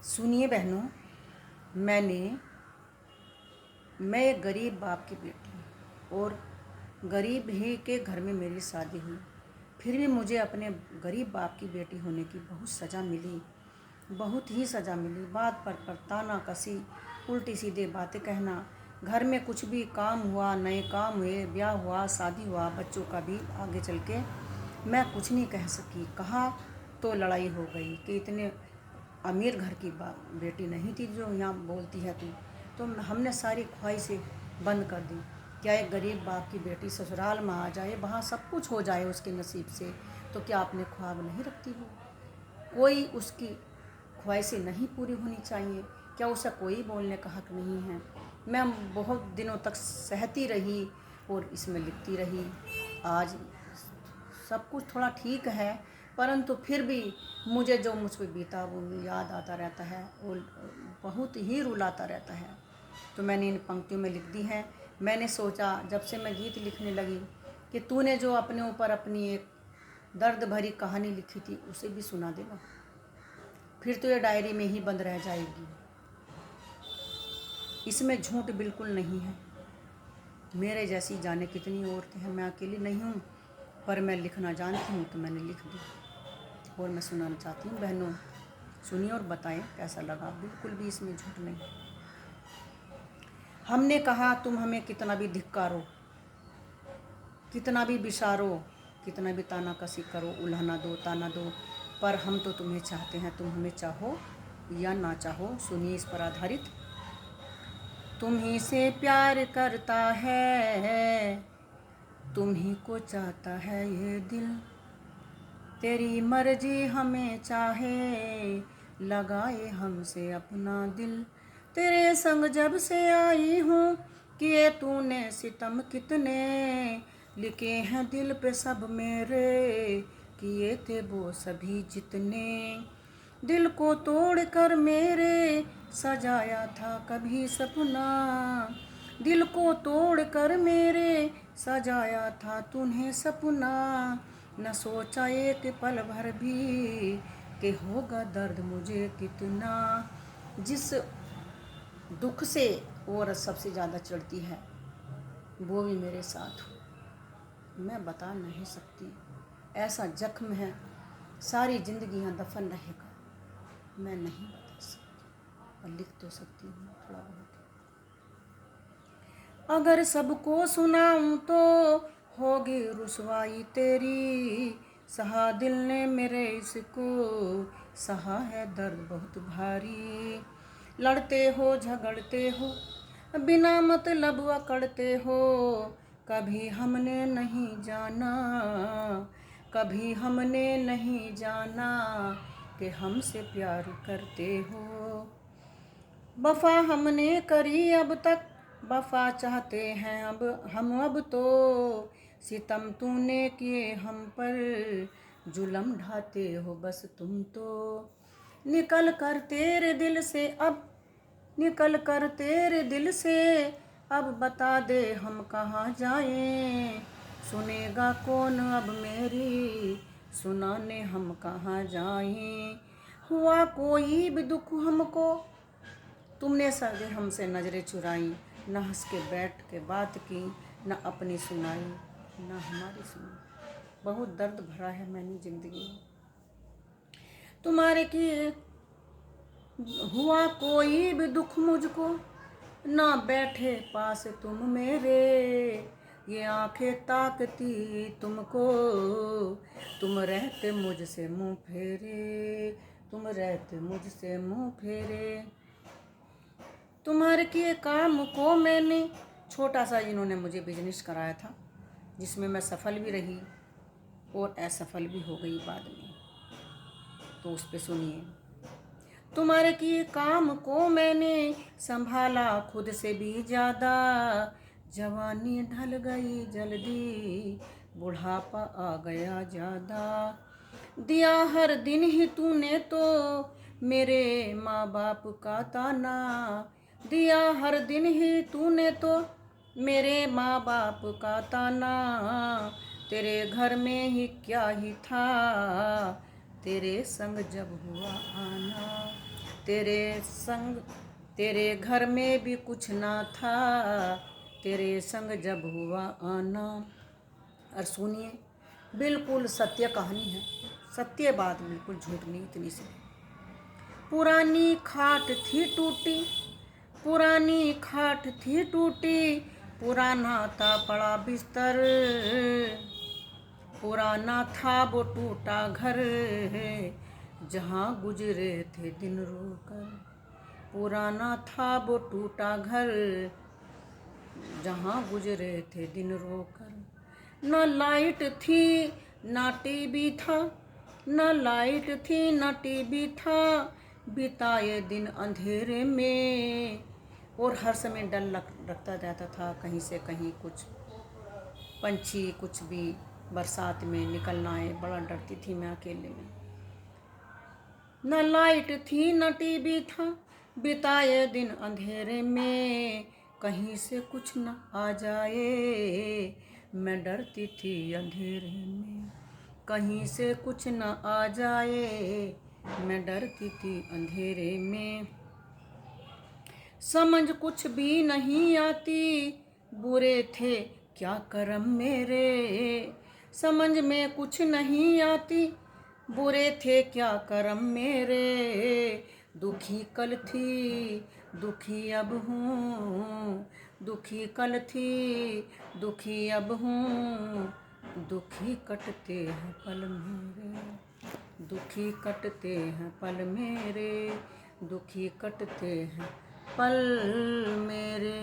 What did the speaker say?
सुनिए बहनों, मैं एक गरीब बाप की बेटी हूँ और गरीब ही के घर में मेरी शादी हुई। फिर भी मुझे अपने गरीब बाप की बेटी होने की बहुत सज़ा मिली, बहुत ही सज़ा मिली। बात पर ताना कसी, उल्टी सीधे बातें कहना। घर में कुछ भी काम हुआ, नए काम हुए, ब्याह हुआ, शादी हुआ, बच्चों का भी आगे चल के मैं कुछ नहीं कह सकी। कहा तो लड़ाई हो गई कि इतने अमीर घर की बेटी नहीं थी जो यहाँ बोलती है तू। तो हमने सारी ख्वाहिशें बंद कर दी। क्या एक गरीब बाप की बेटी ससुराल में आ जाए, वहाँ सब कुछ हो जाए उसके नसीब से, तो क्या अपने ख्वाब नहीं रखती हो? कोई उसकी ख्वाहिशें नहीं पूरी होनी चाहिए? क्या उसे कोई बोलने का हक नहीं है? मैं बहुत दिनों तक सहती रही और इसमें लिखती रही। आज सब कुछ थोड़ा ठीक है, परंतु फिर भी मुझे जो मुझ पर बीता वो याद आता रहता है और बहुत ही रुलाता रहता है। तो मैंने इन पंक्तियों में लिख दी हैं। मैंने सोचा जब से मैं गीत लिखने लगी कि तूने जो अपने ऊपर अपनी एक दर्द भरी कहानी लिखी थी उसे भी सुना देना, फिर तो ये डायरी में ही बंद रह जाएगी। इसमें झूठ बिल्कुल नहीं है। मेरे जैसी जाने कितनी औरतें हैं, मैं अकेली नहीं हूँ, पर मैं लिखना जानती हूँ तो मैंने लिख दी और मैं सुनाना चाहती हूँ। बहनों सुनिए और बताएं कैसा लगा। बिल्कुल भी इसमें झूठ नहीं। हमने कहा तुम हमें कितना भी धिक्कारो, कितना भी बिसारो, कितना भी ताना कसी करो, उल्हाना दो, ताना दो, पर हम तो तुम्हें चाहते हैं, तुम हमें चाहो या ना चाहो। सुनिए इस पर आधारित। तुम ही से प्यार करता है, तुम ही को चाहता है ये दिल, तेरी मर्जी हमें चाहे, लगाए हमसे अपना दिल। तेरे संग जब से आई हूँ, किए तूने सितम कितने, लिखे हैं दिल पे सब मेरे, किए थे वो सभी जितने। दिल को तोड़ कर मेरे सजाया था कभी सपना, दिल को तोड़ कर मेरे सजाया था तूने सपना। न सोचा एक पल भर भी कि होगा दर्द मुझे कितना। जिस दुख से औरत सबसे ज़्यादा चढ़ती है वो भी मेरे साथ हो, मैं बता नहीं सकती। ऐसा जख्म है सारी ज़िंदगी यहाँ दफन रहेगा। मैं नहीं बता सकती और लिख तो सकती हूँ थोड़ा बहुत। अगर सबको सुनाऊं तो होगी रुसवाई तेरी, सहा दिल ने मेरे इसको, सहा है दर्द बहुत भारी। लड़ते हो झगड़ते हो बिना मतलब अकड़ते हो, कभी हमने नहीं जाना, कभी हमने नहीं जाना कि हमसे प्यार करते हो। वफा हमने करी अब तक, वफा चाहते हैं अब तो, सितम तूने किए हम पर, जुल्म ढाते हो बस तुम तो। निकल कर तेरे दिल से अब, निकल कर तेरे दिल से अब बता दे हम कहाँ जाएं, सुनेगा कौन अब मेरी, सुनाने हम कहाँ जाएं। हुआ कोई भी दुख हमको, तुमने सगे हमसे नजरें चुराई, न हंस के बैठ के बात की, न अपनी सुनाई, न हमारी सुनी। बहुत दर्द भरा है मैंने जिंदगी में तुम्हारे किए। हुआ कोई भी दुख मुझको, ना बैठे पास तुम मेरे, ये आंखें ताकती तुमको, तुम रहते मुझसे मुंह फेरे, तुम रहते मुझसे मुंह फेरे। तुम्हारे किए काम को मैंने, छोटा सा इन्होंने मुझे बिजनेस कराया था जिसमें मैं सफल भी रही और असफल भी हो गई बाद में, तो उस पे सुनिए। तुम्हारे किए काम को मैंने संभाला खुद से भी ज़्यादा, जवानी ढल गई जल्दी, बुढ़ापा आ गया ज़्यादा। दिया हर दिन ही तूने तो मेरे माँ बाप का ताना, दिया हर दिन ही तूने तो मेरे माँ बाप का ताना। तेरे घर में ही क्या ही था, तेरे संग जब हुआ आना, तेरे संग तेरे घर में भी कुछ ना था, तेरे संग जब हुआ आना। और सुनिए, बिल्कुल सत्य कहानी है, सत्य बात, बिल्कुल झूठ नहीं, इतनी सी। पुरानी खाट थी टूटी, पुरानी खाट थी टूटी, पुराना था पड़ा बिस्तर, पुराना था वो टूटा घर, जहाँ गुजरे थे दिन रोकर। पुराना था वो टूटा घर, जहाँ गुजरे थे दिन रोकर। न लाइट थी न टीवी था, न लाइट थी न टीवी था, बिताए दिन अंधेरे में। और हर समय डर लगता रहता था, कहीं से कहीं कुछ पंछी कुछ भी बरसात में निकलना आए, बड़ा डरती थी मैं अकेले में। न लाइट थी न टीवी था, बिताए दिन अंधेरे में, कहीं से कुछ न आ जाए, मैं डरती थी अंधेरे में। कहीं से कुछ न आ जाए, मैं डरती थी अंधेरे में। समझ कुछ भी नहीं आती, बुरे थे क्या करम मेरे। समझ में कुछ नहीं आती, बुरे थे क्या करम मेरे। दुखी कल थी दुखी अब हूँ, दुखी कल थी दुखी अब हूँ, दुखी कटते हैं पल मेरे, दुखी कटते हैं पल मेरे, दुखी कटते हैं पल मेरे।